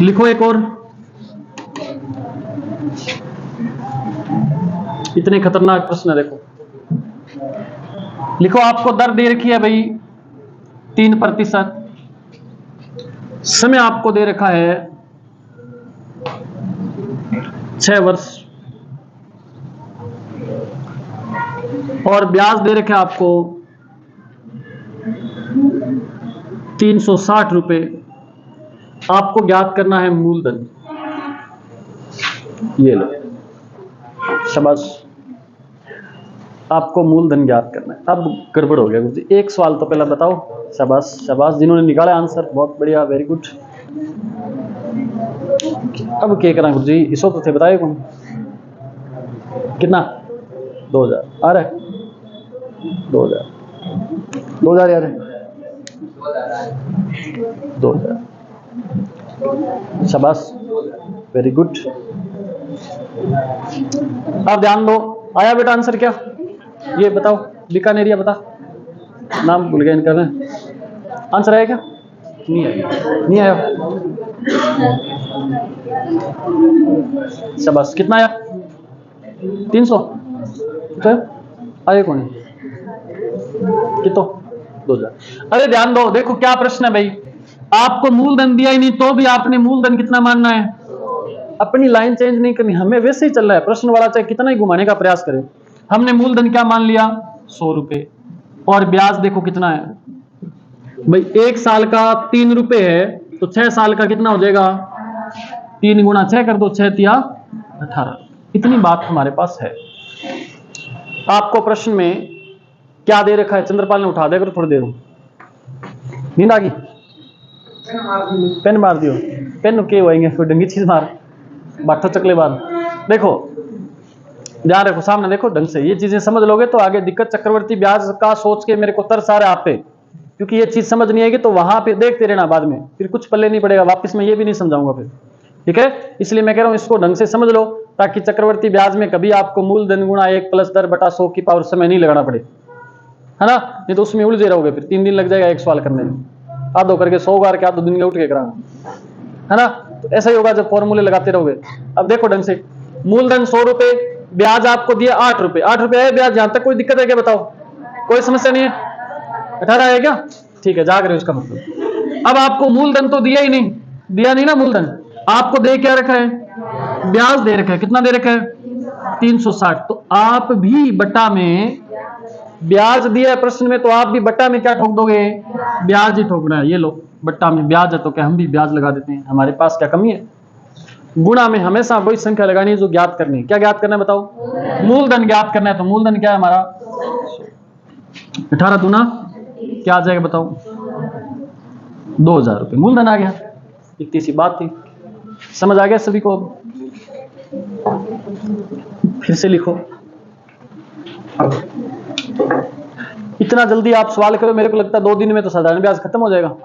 लिखो एक और, इतने खतरनाक प्रश्न है देखो। लिखो आपको दर दे रखी है भाई 3%, समय आपको दे रखा है 6 वर्ष, और ब्याज दे रखा है आपको 360 रुपए। आपको ज्ञात करना है मूलधन। ये लो शाबाश, आपको मूलधन ज्ञात करना है। अब गड़बड़ हो गया गुरुजी, एक सवाल तो पहला बताओ। शाबाश शाबाश, जिन्होंने निकाला आंसर बहुत बढ़िया, वेरी गुड। अब क्या करा गुरुजी, इसो तो थे बताए कौन कितना 2000 आ रहा है, 2000 यार 2000, शाबाश वेरी गुड। अब ध्यान दो, आया बेटा आंसर क्या, ये बताओ। बीकानेरिया बता, नाम भूल गया इनका मैं। आंसर आया क्या, नहीं आया, नहीं आया। शाबाश, कितना आया 300 तो आया कौन है कितो 2000। अरे ध्यान दो, देखो क्या प्रश्न है भाई, आपको मूलधन दिया ही नहीं तो भी आपने मूलधन कितना मानना है। अपनी लाइन चेंज नहीं करनी, हमें वैसे ही चल रहा है। प्रश्न वाला चाहे कितना ही घुमाने का प्रयास करे, हमने मूलधन क्या मान लिया 100 रुपए, और ब्याज देखो कितना है भाई, 1 साल का 3 रुपए है तो 6 साल का कितना हो जाएगा, 3 गुणा 6 कर दो, 6 तिया 18। इतनी बात हमारे पास है। आपको प्रश्न में क्या दे रखा है, चंद्रपाल ने उठा देगा थोड़ी देर, नींद आ गई, पेन मार दियो, पेन के होएंगे कोई डंगी चीज मार बाठो चकले बार। देखो ध्यान रखो, सामने देखो ढंग से, ये चीजें समझ लोगे तो आगे दिक्कत। चक्रवर्ती ब्याज का सोच के मेरे को तरस आ रहा है आप पे, क्योंकि ये चीज समझ नहीं आएगी तो वहां पे देखते रहना, बाद में फिर कुछ पल्ले नहीं पड़ेगा, वापस मैं ये भी नहीं समझाऊंगा फिर। ठीक है, इसलिए मैं कह रहा हूं इसको ढंग से समझ लो, ताकि चक्रवर्ती ब्याज में कभी आपको मूलधन गुणा 1 प्लस दर बटा 100 की पावर समय नहीं लगाना पड़े, है ना, नहीं तो उसमें उलझे रहोगे, फिर 3 दिन लग जाएगा एक सवाल करने में, आधो करके 100 बार के आधो दिन के उठ के कराना, है ना। तो ऐसा ही होगा जब फॉर्मूले लगाते रहोगे। अब देखो ढंग से, मूलधन 100 रुपए, ब्याज आपको दिया 8 रुपए, 8 रुपए है ब्याज, यहां तक कोई दिक्कत है क्या बताओ, कोई समस्या नहीं है, 18 है क्या, ठीक है, जाग रहे हो इसका मतलब। अब आपको मूलधन तो दिया ही नहीं, दिया नहीं ना मूलधन, आपको दे क्या रखा है, ब्याज दे रखा है, कितना दे रखा है 360, तो आप भी बट्टा में ब्याज दिया है प्रश्न में, तो आप भी बट्टा में क्या ठोक दोगे, ब्याज ही ठोकना है, ये लो बट्टा में ब्याज है तो क्या हम भी ब्याज लगा देते हैं, हमारे पास क्या कमी है। गुणा में हमेशा वही संख्या लगानी है जो ज्ञात करनी है, क्या ज्ञात करना है बताओ, मूलधन ज्ञात करना है, तो मूलधन क्या है हमारा 18 दूना क्या आ जाएगा बताओ 2000 रुपए, मूलधन आ गया, इतनी सी बात थी, समझ आ गया सभी को। फिर से लिखो, इतना जल्दी आप सवाल करो, मेरे को लगता है 2 दिन में तो साधारण ब्याज खत्म हो जाएगा,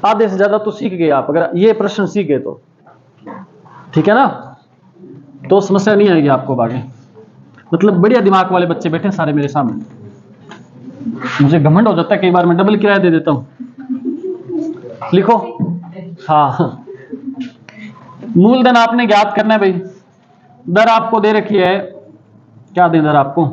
आधे से ज्यादा तो सीख गए आप, अगर ये प्रश्न सीख गए तो, ठीक है ना, तो समस्या नहीं आएगी आपको आगे। मतलब बढ़िया दिमाग वाले बच्चे बैठे सारे मेरे सामने, मुझे घमंड हो जाता है कई बार, मैं डबल किराया दे देता हूं। लिखो, हाँ, मूलधन आपने ज्ञात करना है भाई, दर आपको दे रखी है, क्या दे दर आपको,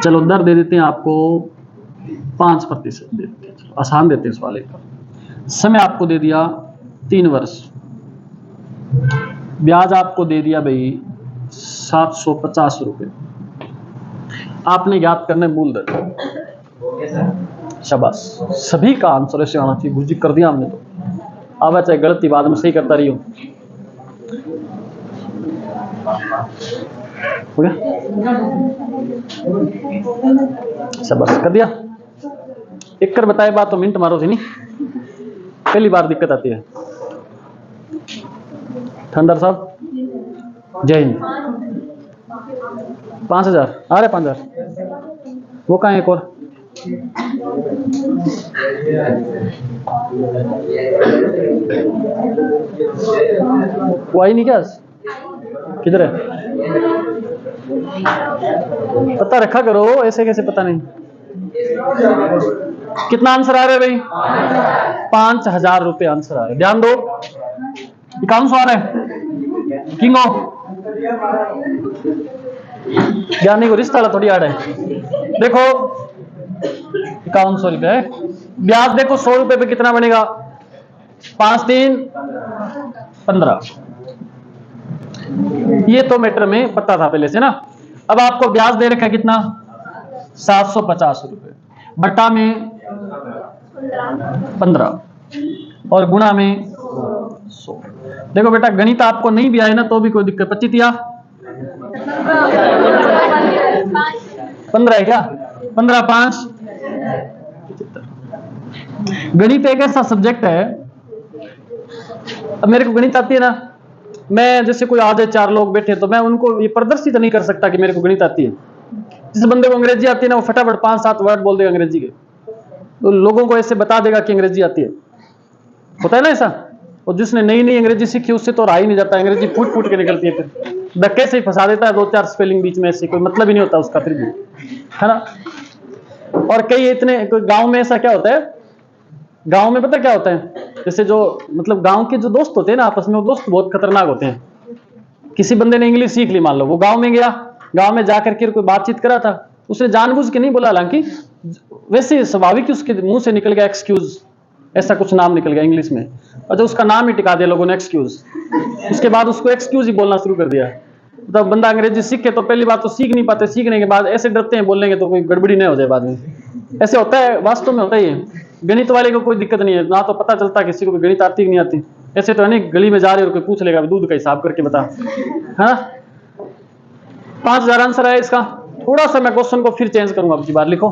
चलो दर दे देते हैं आपको 5% दे देते हैं, चलो आसान देते हैं इस वाले का। समय आपको दे दिया 3 वर्ष, ब्याज आपको दे दिया भाई 750 रुपए, आपने ज्ञात करना है मूलधन, शाबाश, सभी का आंसर ऐसे आना चाहिए, घुस कर दिया हमने तो, अब चाहे गलती बाद में सही करता रही हो गया, शाबाश कर दिया, एक कर बताए बात तो मिनट मारो थी नहीं, पहली बार दिक्कत आती है। ठंडर साहब जय हिंद, 5000 आ रहे, 5000 वो कहाँ है, एक और वो आई नहीं क्या, किधर है, पता रखा करो, ऐसे कैसे पता नहीं, कितना आंसर आ रहा है भाई 5000 रुपए आंसर आ रहा है, ध्यान दो, कौन सा आ रहा है किंगो, ज्ञानी को रिश्ता थोड़ी आड़ है, देखो 5100 रुपए, ब्याज देखो 100 रुपए पे कितना बनेगा, 5 3 15, ये तो मैटर में पता था पहले से ना। अब आपको ब्याज दे रखा है कितना 750 रुपए, बट्टा में 15 और गुणा में 100। देखो बेटा गणित आपको नहीं भी आए ना तो भी कोई दिक्कत, 25 या 15 है क्या, 15 5 गणित एक ऐसा सब्जेक्ट है, अब मेरे को गणित आती है ना, मैं जैसे कोई आधे 4 लोग बैठे तो मैं उनको ये प्रदर्शित नहीं कर सकता कि मेरे को गणित आती है। जिस बंदे को अंग्रेजी आती है ना वो फटाफट 5-7 वर्ड बोल देगा अंग्रेजी के, तो लोगों को ऐसे बता देगा कि अंग्रेजी आती है, होता है ना ऐसा। और जिसने नई नई अंग्रेजी सीखी उससे तो रहा ही नहीं जाता, अंग्रेजी फूट फूट के निकलती है, फिर धक्के से ही फंसा देता है 2-4 स्पेलिंग बीच में, ऐसे कोई मतलब ही नहीं होता उसका फिर भी, है ना। और कई इतने गांव में ऐसा क्या होता है, गांव में पता क्या होता है, जैसे जो मतलब गांव के जो दोस्त होते हैं ना आपस में, वो दोस्त बहुत खतरनाक होते हैं। किसी बंदे ने इंग्लिश सीख ली, मान लो वो गांव में गया, गांव में जाकर के कोई बातचीत करा था, उसने जानबूझ के नहीं बोला, हालांकि वैसे स्वाभाविक उसके मुंह से निकल गया एक्सक्यूज, ऐसा कुछ नाम निकल गया इंग्लिश में, और जो उसका नाम ही टिका दिया लोगों ने एक्सक्यूज, उसके बाद उसको एक्सक्यूज ही बोलना शुरू कर दिया। तो बंदा अंग्रेजी सीखे तो पहली बात तो सीख नहीं पाते, सीखने के बाद ऐसे डरते हैं बोलने के तो कोई गड़बड़ी नहीं हो जाए बाद में, ऐसे होता है, वास्तव में होता ही है। गणित वाले को कोई दिक्कत नहीं है ना, तो पता चलता किसी को गणित आती कि नहीं आती, ऐसे तो है नहीं, गली में जा रहे और कोई पूछ लेगा दूध का हिसाब करके बता, है 5000 आंसर आया इसका। थोड़ा सा मैं क्वेश्चन को फिर चेंज करूंगा, अब की बार लिखो,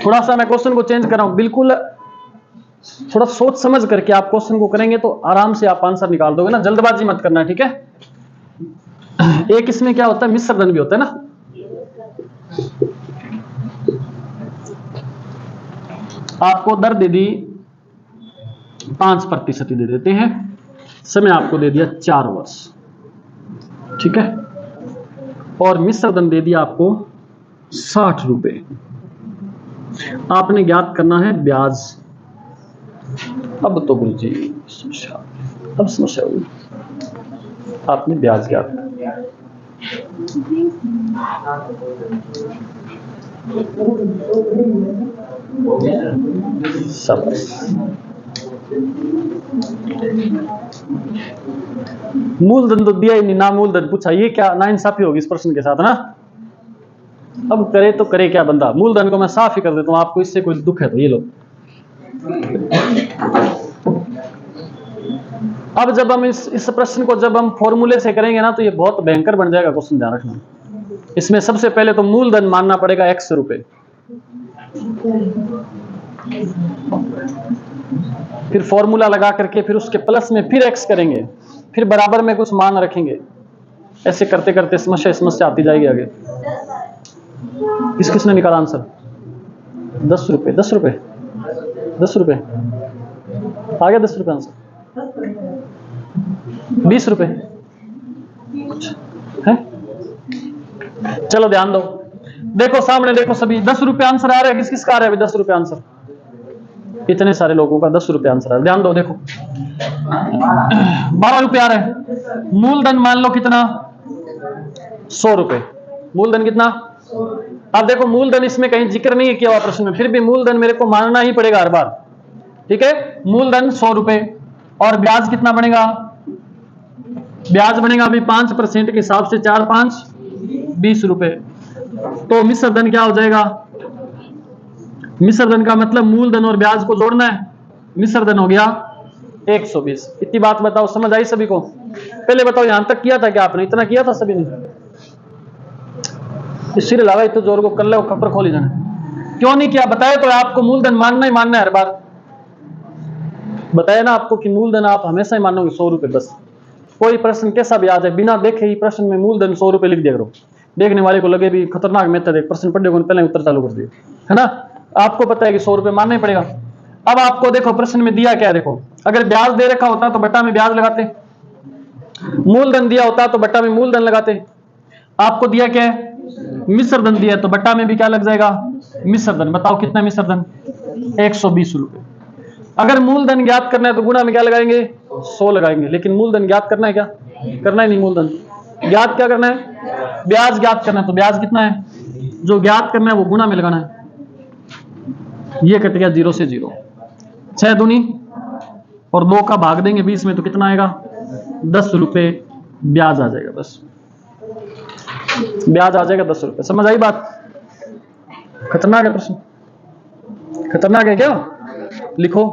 थोड़ा सा मैं क्वेश्चन को चेंज कर रहा हूं, बिल्कुल थोड़ा सोच समझ करके आप क्वेश्चन को करेंगे तो आराम से आप आंसर निकाल दोगे ना, जल्दबाजी मत करना, ठीक है। एक इसमें क्या होता है, मिश्र धन भी होता है ना। आपको दर दे दी 5% दे देते हैं, समय आपको दे दिया 4 वर्ष, ठीक है। और मिश्र धन दे दिया आपको 60 रुपए। आपने ज्ञात करना है ब्याज। अब तो गुरु जी समस्या, अब समस्या हुई, आपने ब्याज ज्ञात कर दिया। मूलधन तो दिया ही नहीं, ना मूलधन पूछा, ये क्या नाइंसाफी होगी इस प्रश्न के साथ ना। अब करे तो करे क्या बंदा, मूलधन को मैं साफ ही कर देता हूं, आपको इससे कोई दुख है तो ये लो। अब जब हम इस प्रश्न को जब हम फॉर्मूले से करेंगे ना तो ये बहुत भयंकर बन जाएगा क्वेश्चन, ध्यान रखना। इसमें सबसे पहले तो मूलधन मानना पड़ेगा x रुपए, फिर फॉर्मूला लगा करके फिर उसके प्लस में फिर x करेंगे, फिर बराबर में कुछ मान रखेंगे। ऐसे करते करते समस्या आती जाएगी आगे। किसने निकाला आंसर? 10 रुपए, 10 रुपए, 10 रुपए आ गया, 10 रुपए आंसर। 20 रुपए है। चलो ध्यान दो, देखो सामने देखो सभी 10 रुपए आंसर आ रहा है। किस किस का आ रहा है 10 रुपए आंसर? इतने सारे लोगों का 10 रुपए आंसर आ रहा है। ध्यान दो, देखो 12 रुपए आ रहा है। मूलधन मान लो कितना? 100 रुपए। मूलधन कितना? अब देखो मूलधन इसमें कहीं जिक्र नहीं किया हुआ प्रश्न में, फिर भी मूलधन मेरे को मानना ही पड़ेगा हर बार, ठीक है। मूलधन 100 रुपए और ब्याज कितना बनेगा? ब्याज बनेगा अभी 5% के हिसाब से 4 5 20 रुपए। तो मिश्र धन क्या हो जाएगा? मिश्र धन का मतलब मूलधन और ब्याज को जोड़ना है। मिश्र धन हो गया 120। इतनी बात बताओ, समझ आई सभी को? पहले बताओ यहां तक किया था क्या आपने? इतना किया था सभी ने? सिर लगा तो जोर को कर लो, खपर खोली जाना। क्यों नहीं किया बताया तो आपको मूलधन मानना ही मानना है हर बार। बताया ना आपको कि मूलधन आप हमेशा ही मानोगे 100 रुपए बस। कोई प्रश्न कैसा भी आ जाए बिना देखे ही प्रश्न में मूलधन 100 रुपए लिख दिया करो। देखने वाले को लगे भी खतरनाक मेथड है, प्रश्न पढ़ने को पहले उत्तर चालू कर दिए, है ना। आपको पता है कि 100 रुपए मानना ही पड़ेगा। अब आपको देखो प्रश्न में दिया क्या है, देखो अगर ब्याज दे रखा होता तो बट्टा में ब्याज लगाते, मूलधन दिया होता तो बट्टा में मूलधन लगाते। आपको दिया क्या है? मिश्र धन दिया, तो बट्टा में भी क्या लग जाएगा? मिश्र धन। बताओ कितना मिश्र धन? 120 रुपए। अगर मूलधन ज्ञात करना है तो गुणा में क्या लगाएंगे? 100 लगाएंगे। लेकिन मूलधन ज्ञात करना है क्या? करना ही नहीं। मूलधन ज्ञात क्या करना है? ब्याज ज्ञात करना है। तो ब्याज कितना है जो ज्ञात करना है वो गुणा में लगाना है। ये कट गया 0 से 0, 6 दूनी और 2 का भाग देंगे 20 में तो कितना आएगा? 10 रुपए ब्याज आ जाएगा। बस ब्याज आ जाएगा 10 रुपए। समझ आई बात? खतरनाक है प्रश्न, खतरनाक है क्या? लिखो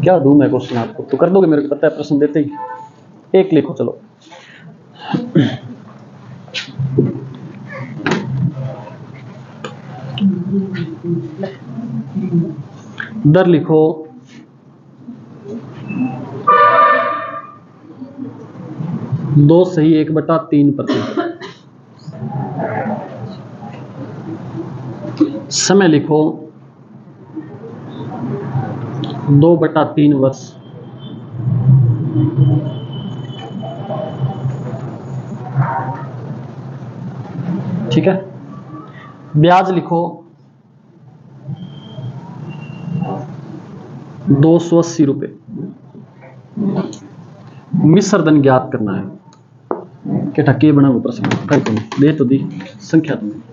क्या दूं मैं क्वेश्चन आपको? तो कर दोगे मेरे को पता है प्रश्न देते ही। एक लिखो चलो। दर लिखो 2 सही 1/3%। समय लिखो 2/3 वर्ष। ठीक है। ब्याज लिखो 280 रुपए। मिश्र धन ज्ञात करना है। क्या ठक्के बना वो प्रश्न दे तो दी संख्या तुमने।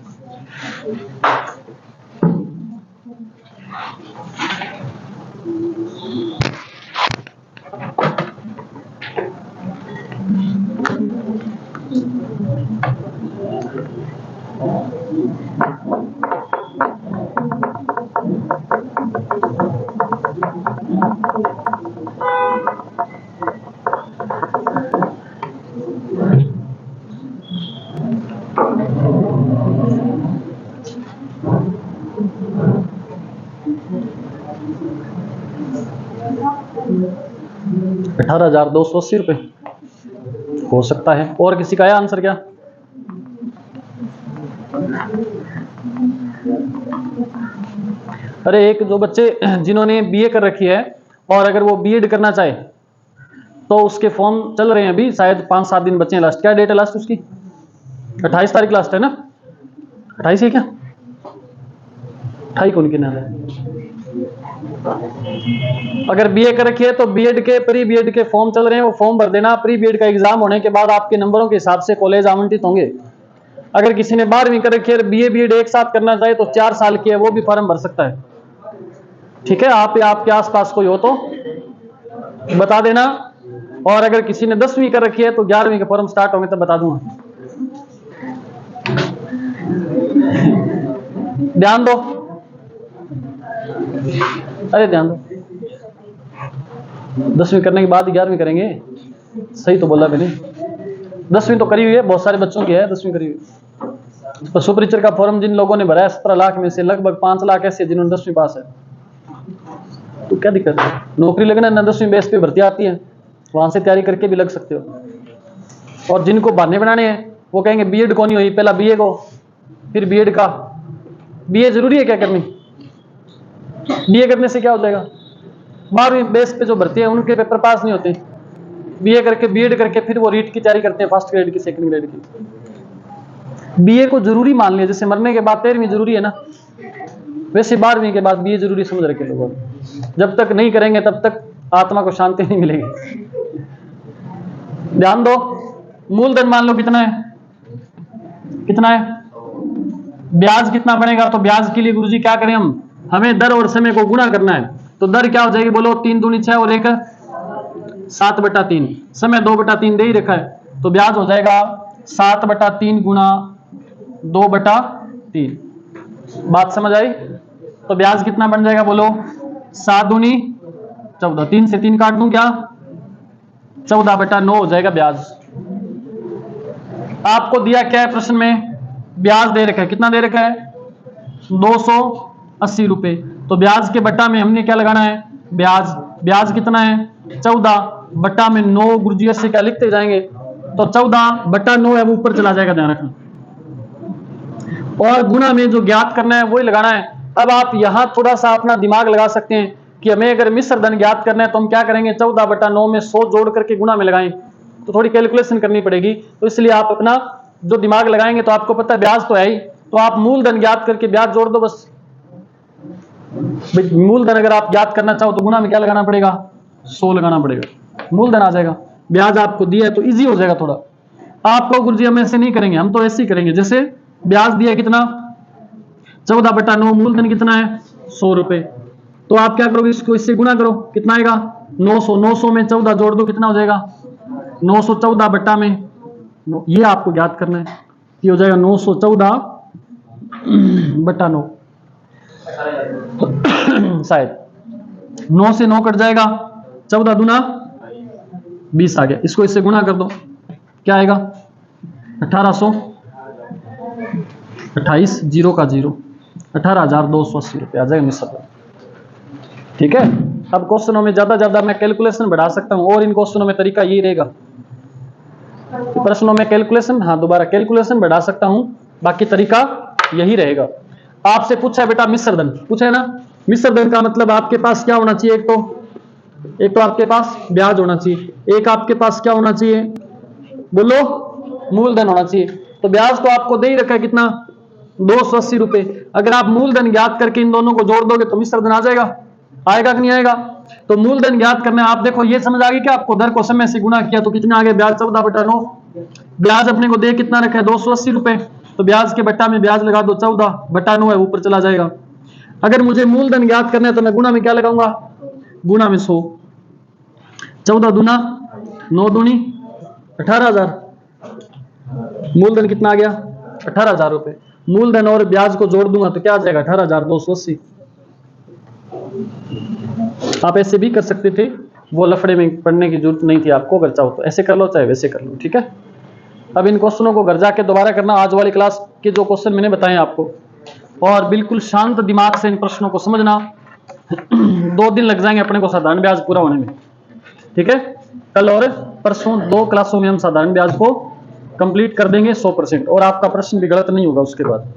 ₹18,280 हो सकता है। और किसी का है आंसर क्या? अरे एक जो बच्चे जिन्होंने बीए कर रखी है और अगर वो बीएड करना चाहे तो उसके फॉर्म चल रहे हैं अभी, शायद 5-7 दिन बचे हैं लास्ट। क्या डेट है लास्ट उसकी? 28 तारीख लास्ट है ना? 28 है क्या? 28 कौन के नाम है? अगर बीए कर रखी है तो बीएड के प्री बीएड के फॉर्म चल रहे हैं, वो फॉर्म भर देना। प्री बीएड का एग्जाम होने के बाद आपके नंबरों के हिसाब से कॉलेज आवंटित होंगे। अगर किसी ने 12वीं कर रखी है, बीए बीएड एक साथ करना चाहे तो 4 साल की है, वो भी फॉर्म भर सकता है। ठीक है, आप या आपके आसपास कोई हो तो बता देना। और अगर किसी ने 10वीं कर रखी है तो 11वीं के फॉर्म स्टार्ट होंगे तब बता दूंगा। ध्यान दो, अरे ध्यान दो, 10वीं करने के बाद 11वीं करेंगे। सही तो बोला मैंने, 10वीं तो करी हुई है, बहुत सारे बच्चों की है 10वीं करी हुई। तो सुपरिचर का फॉर्म जिन लोगों ने भरा है 17 लाख में से लगभग 5 लाख ऐसे जिन्होंने 10वीं पास है। तो क्या दिक्कत है? नौकरी लगना ना 10वीं बेस पे भर्ती आती है, वहां से तैयारी करके भी लग सकते हो। और जिनको बहाने बनाने हैं वो कहेंगे बीएड को नहीं हुई, पहला बीए को फिर बीएड का। बीए जरूरी है क्या करनी? बीए करने से क्या हो जाएगा? 12वीं बेस पे जो भर्ती है उनके पेपर पास नहीं होते, बीए करके बीएड करके फिर वो रीट की तैयारी करते हैं, फर्स्ट ग्रेड की, सेकंड ग्रेड की। बीए को जरूरी मान लिया, जैसे मरने के बाद 13वीं जरूरी है ना, वैसे 12वीं के बाद बीए जरूरी समझ रखे लोगों। जब तक नहीं करेंगे तब तक आत्मा को शांति नहीं मिलेगी। ध्यान दो, मूलधन मान लो कितना है? कितना है? ब्याज कितना बनेगा? तो ब्याज के लिए गुरुजी क्या करें हम? हमें दर और समय को गुणा करना है। तो दर क्या हो जाएगी बोलो? 3 दूनी 6 और 1 7/3। समय 2/3 दे ही रखा है, तो ब्याज हो जाएगा 7/3 गुणा 2/3। बात समझ आई? तो ब्याज कितना बन जाएगा बोलो? 7 दूनी 14, 3 से 3 काट दूं क्या? 14/9 हो जाएगा ब्याज। आपको दिया क्या है प्रश्न में? ब्याज दे रखा है, कितना दे रखा है? 280 रुपए। तो ब्याज के बट्टा में हमने क्या लगाना है? ब्याज। ब्याज कितना है? 14/9। गुरुजी से क्या लिखते जाएंगे? तो 14/9 है, वो ऊपर चला जाएगा, ध्यान रखना। और गुणा में जो ज्ञात करना है वही लगाना है। अब आप यहां थोड़ा सा अपना दिमाग लगा सकते हैं कि हमें अगर मिश्र धन ज्ञात करना है तो हम क्या करेंगे? 14/9 में 100 जोड़ करके गुणा में लगाएं, तो थोड़ी कैलकुलेशन करनी पड़ेगी। तो इसलिए आप अपना जो दिमाग लगाएंगे, तो आपको पता है ब्याज तो है ही, तो आप मूलधन ज्ञात करके ब्याज जोड़ दो बस। मूलधन अगर आप ज्ञात करना चाहो तो गुणा में क्या लगाना पड़ेगा? 100 लगाना पड़ेगा, मूलधन आ जाएगा। ब्याज आपको दिया है तो इजी हो जाएगा थोड़ा। आपको गुरुजी हम ऐसे नहीं करेंगे, हम तो ऐसे ही करेंगे। जैसे ब्याज दिया कितना? 14/9, मूलधन कितना है? 100 रुपए। तो आप क्या करोगे? इसको इससे गुणा करो, कितना आएगा? 900। 900 में 14 जोड़ दो, कितना हो जाएगा? 914/में, ये आपको ज्ञात करना है। ये हो जाएगा 914/9। शायद 9 से 9 कट जाएगा, 14 दूना 20 आ गया। इसको इससे गुणा कर दो, क्या आएगा? 1828, 0 का 0, 18,280 रुपये आ जाएगा मिश्र। ठीक है। अब क्वेश्चनों में ज्यादा मैं कैलकुलेशन बढ़ा सकता हूं, और इन क्वेश्चनों में तरीका यही रहेगा। प्रश्नों में कैलकुलेशन, हाँ दोबारा कैलकुलेशन बढ़ा सकता हूं, बाकी तरीका यही रहेगा। आपसे पूछा है बेटा मिश्र धन, पूछा है ना? मिश्र धन का मतलब आपके पास क्या होना चाहिए? एक तो आपके पास ब्याज होना चाहिए, एक आपके पास क्या होना चाहिए बोलो? मूलधन होना चाहिए। तो ब्याज तो आपको दे ही रखा है, कितना? 280 रुपए। अगर आप मूलधन ज्ञात करके इन दोनों को जोड़ दोगे तो मिश्र धन आ जाएगा। आएगा कि नहीं आएगा? तो मूलधन ज्ञात करना है। आप देखो ये समझ आ गई कि आपको दर को समय से गुणा किया तो कितना आ गया? ब्याज 14/9। ब्याज अपने को दे कितना रखा है? 280 रुपए। तो ब्याज के बट्टा में ब्याज लगा दो, 14/9 है, ऊपर चला जाएगा। अगर मुझे मूलधन ज्ञात करना है तो मैं गुणा में क्या लगाऊंगा? गुणा में 100। 14 दूना 9 दूनी 18,000। मूलधन कितना आ गया? 18,000 रुपए। मूलधन और ब्याज को जोड़ दूंगा तो क्या आ जाएगा? 18,280। आप ऐसे भी कर सकते थे, वो लफड़े में पढ़ने की जरूरत नहीं थी आपको। अगर चाहो तो ऐसे कर लो, चाहे वैसे कर लो, ठीक है। अब इन क्वेश्चनों को घर जाके दोबारा करना, आज वाली क्लास के जो क्वेश्चन मैंने बताए आपको, और बिल्कुल शांत दिमाग से इन प्रश्नों को समझना। 2 दिन लग जाएंगे अपने को साधारण ब्याज पूरा होने में, ठीक है। कल और परसों 2 क्लासों में हम साधारण ब्याज को कंप्लीट कर देंगे 100%, और आपका प्रश्न भी गलत नहीं होगा उसके बाद।